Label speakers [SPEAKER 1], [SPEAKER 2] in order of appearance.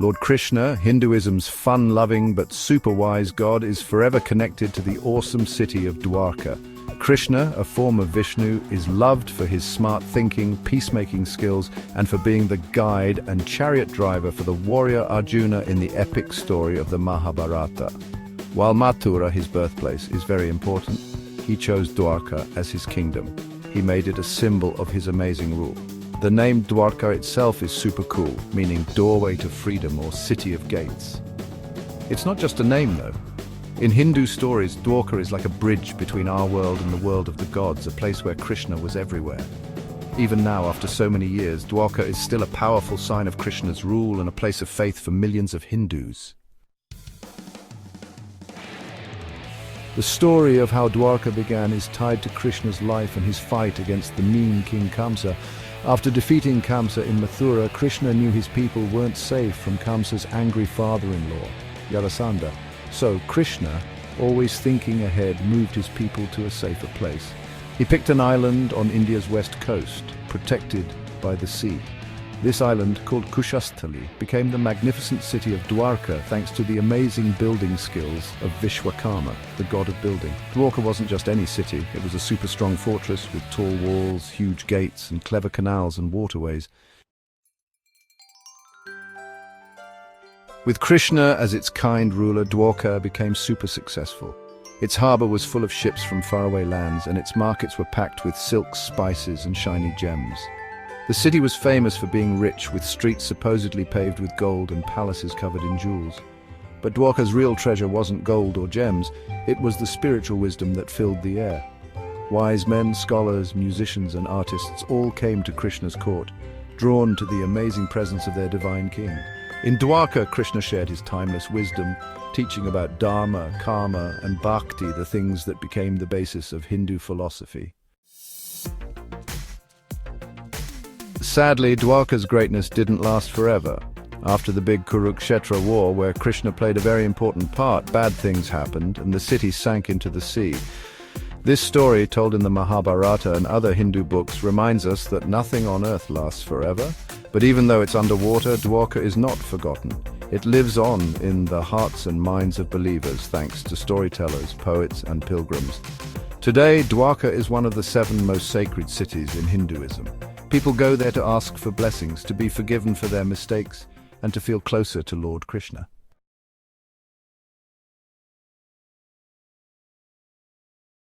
[SPEAKER 1] Lord Krishna, Hinduism's fun-loving but super-wise god, is forever connected to the awesome city of Dwarka. Krishna, a form of Vishnu, is loved for his smart thinking, peacemaking skills, and for being the guide and chariot driver for the warrior Arjuna in the epic story of the Mahabharata. While Mathura, his birthplace, is very important, he chose Dwarka as his kingdom. He made it a symbol of his amazing rule. The name Dwarka itself is super cool, meaning doorway to freedom or city of gates. It's not just a name though. In Hindu stories, Dwarka is like a bridge between our world and the world of the gods, a place where Krishna was everywhere. Even now, after so many years, Dwarka is still a powerful sign of Krishna's rule and a place of faith for millions of Hindus. The story of how Dwarka began is tied to Krishna's life and his fight against the mean King Kamsa. After defeating Kamsa in Mathura, Krishna knew his people weren't safe from Kamsa's angry father-in-law, Jarasandha. So Krishna, always thinking ahead, moved his people to a safer place. He picked an island on India's west coast, protected by the sea. This island, called Kushasthali, became the magnificent city of Dwarka thanks to the amazing building skills of Vishwakarma, the god of building. Dwarka wasn't just any city, it was a super strong fortress with tall walls, huge gates, and clever canals and waterways. With Krishna as its kind ruler, Dwarka became super successful. Its harbour was full of ships from faraway lands, and its markets were packed with silks, spices, and shiny gems. The city was famous for being rich, with streets supposedly paved with gold and palaces covered in jewels. But Dwarka's real treasure wasn't gold or gems, it was the spiritual wisdom that filled the air. Wise men, scholars, musicians, and artists all came to Krishna's court, drawn to the amazing presence of their divine king. In Dwarka, Krishna shared his timeless wisdom, teaching about dharma, karma, and bhakti, the things that became the basis of Hindu philosophy. Sadly, Dwarka's greatness didn't last forever. After the big Kurukshetra war, where Krishna played a very important part, bad things happened and the city sank into the sea. This story, told in the Mahabharata and other Hindu books, reminds us that nothing on earth lasts forever. But even though it's underwater, Dwarka is not forgotten. It lives on in the hearts and minds of believers thanks to storytellers, poets, and pilgrims. Today, Dwarka is one of the 7 most sacred cities in Hinduism. People go there to ask for blessings, to be forgiven for their mistakes, and to feel closer to Lord Krishna.